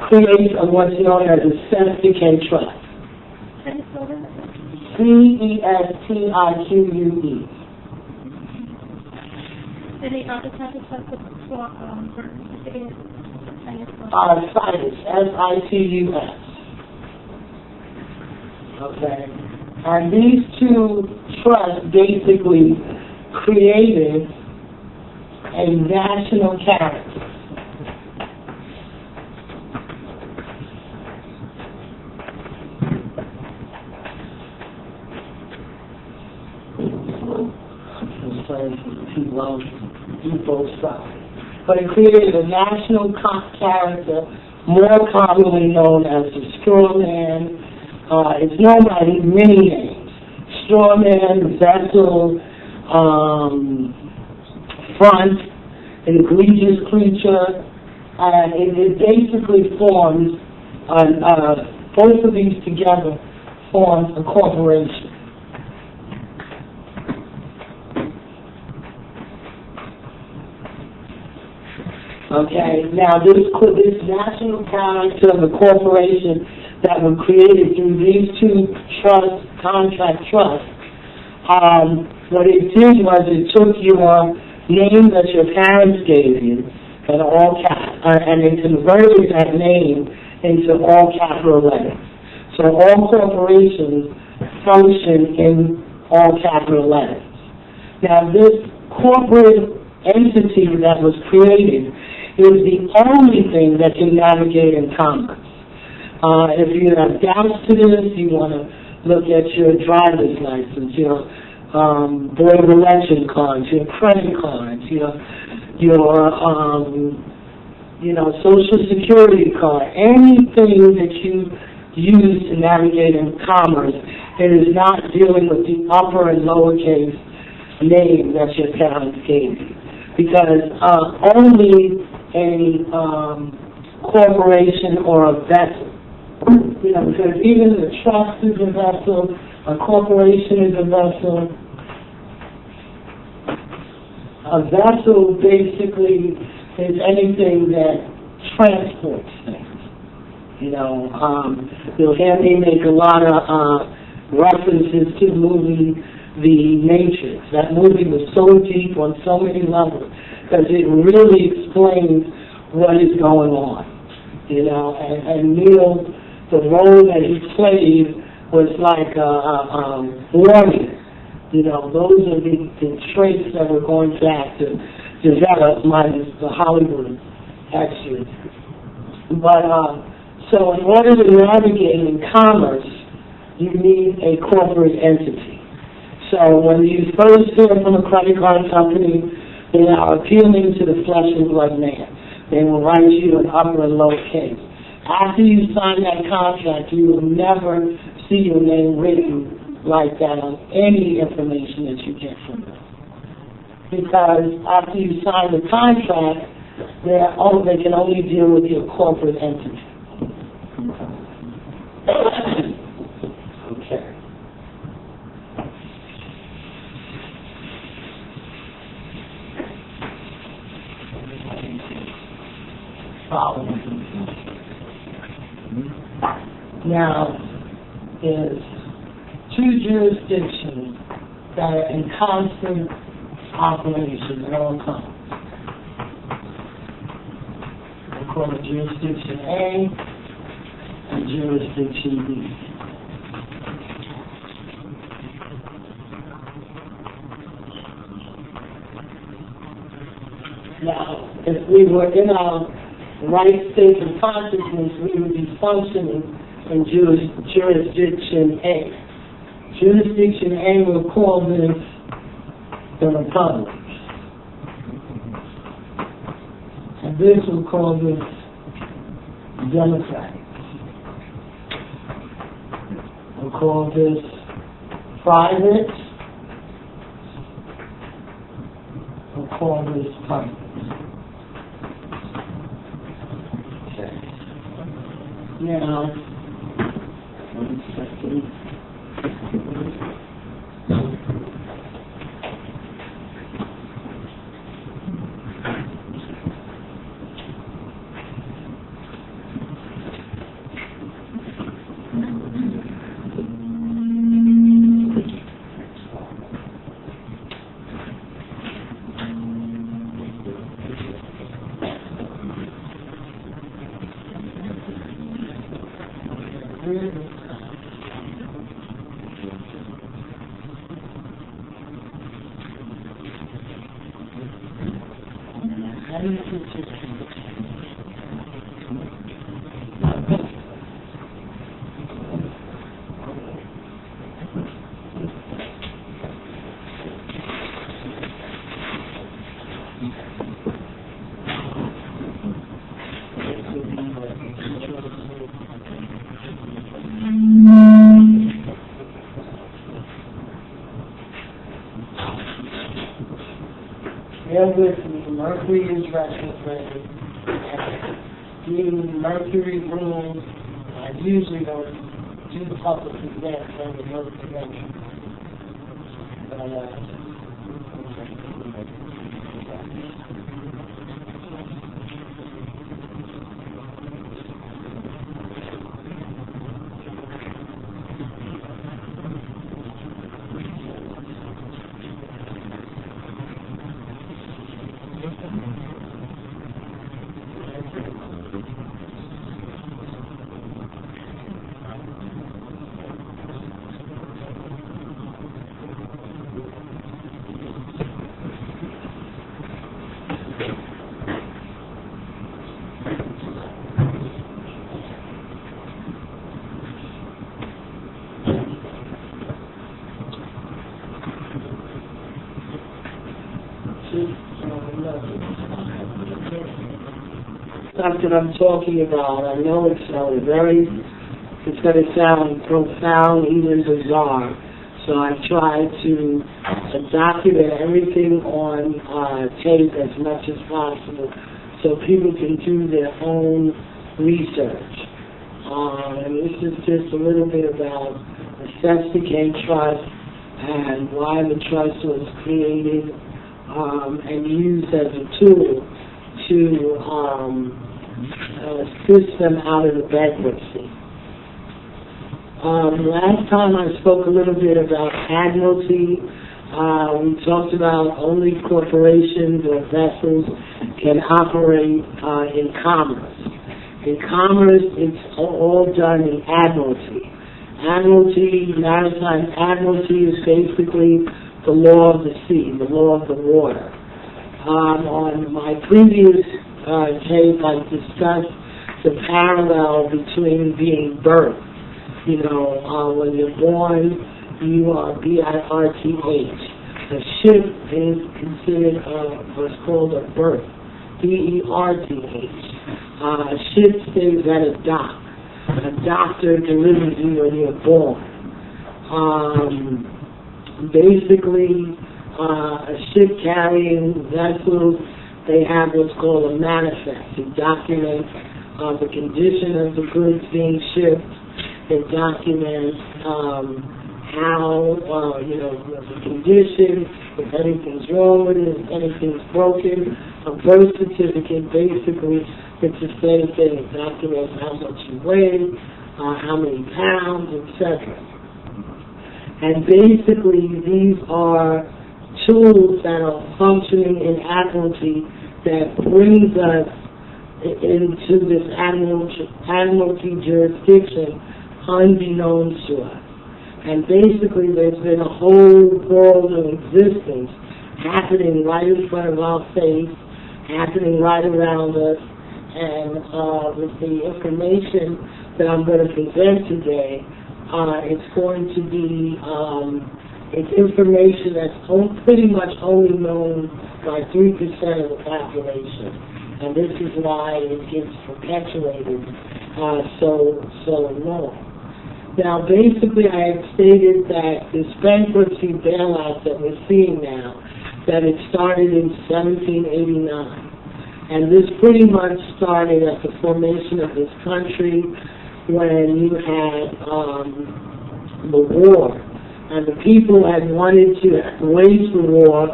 create what's known as a Cestiquet trust. C-E-S-T-I-Q-U-E. Any other type of trust Situs, S-I-T-U-S. Okay. And these two trusts basically created a national character. But it created a national character, more commonly known as the straw man. It's known by many names: straw man, vessel, front, egregious creature, and it basically forms, both of these together forms a corporation. Okay, now this national character of the corporation that was created through these two contract trusts, what it did was it took your name that your parents gave you, and it converted that name into all capital letters. So all corporations function in all capital letters. Now this corporate entity that was created is the only thing that can navigate in commerce. If you have doubts to this, you want to look at your driver's license, your board of election cards, your credit cards, your Social Security card, anything that you use to navigate in commerce. It is not dealing with the upper and lowercase name that your parents gave you, because only a corporation or a vessel, because even the trust is a vessel, a corporation is a vessel. A vessel basically is anything that transports things. You'll hear me make a lot of references to the movie The Matrix. That movie was so deep on so many levels, because it really explains what is going on, and Neil, the role that he played was like a warning. Those are the traits that we're going to have to develop, minus the Hollywood extras. But, so in order to navigate in commerce, you need a corporate entity. So when you first hear from a credit card company, they are appealing to the flesh and blood man. They will write you an upper and lower case. After you sign that contract, you will never see your name written like that on any information that you get from them. Because after you sign the contract, they can only deal with your corporate entity. Okay. Now, there's two jurisdictions that are in constant operation at all times. They call it Jurisdiction A and Jurisdiction B. Now, if we were in our right state of consciousness, we would be functioning in Jurisdiction A. Jurisdiction A will call this the Republic. And this will call this Democratic. We'll call this private. We'll call this public. Okay. Now, 1 second. Bear with me, Mercury is retrograde. Being Mercury rules, I usually don't do public events under Mercury. Something I'm talking about. I know it's going to sound profound, even bizarre. So I try to document everything on tape as much as possible so people can do their own research. And this is just a little bit about the Sesticane Trust and why the trust was created and used as a tool to assist them out of the bankruptcy. Last time I spoke a little bit about admiralty. We talked about only corporations or vessels can operate in commerce. In commerce, it's all done in admiralty. Maritime admiralty is basically the law of the sea, the law of the water. On my previous tape, I discussed the parallel between being birthed. You know, when you're born, you are B-I-R-T-H. A ship is considered what's called a birth, B-E-R-T-H. A ship stays at a dock. A doctor delivers you when you're born. Basically, a ship carrying vessels, they have what's called a manifest. It documents the condition of the goods being shipped. It documents how, the condition, if anything's wrong with it, if anything's broken. A birth certificate, basically, it's the same thing. It documents how much you weigh, how many pounds, etc. And basically, these are tools that are functioning in admiralty that brings us into this admiralty jurisdiction unbeknownst to us. And basically, there's been a whole world of existence happening right in front of our face, happening right around us, and with the information that I'm going to present today, it's going to be it's information that's pretty much only known by 3% of the population, and this is why it gets perpetuated so long. Now, basically, I had stated that this bankruptcy bailout that we're seeing now, that it started in 1789. And this pretty much started at the formation of this country when you had the war. And the people had wanted to wage the war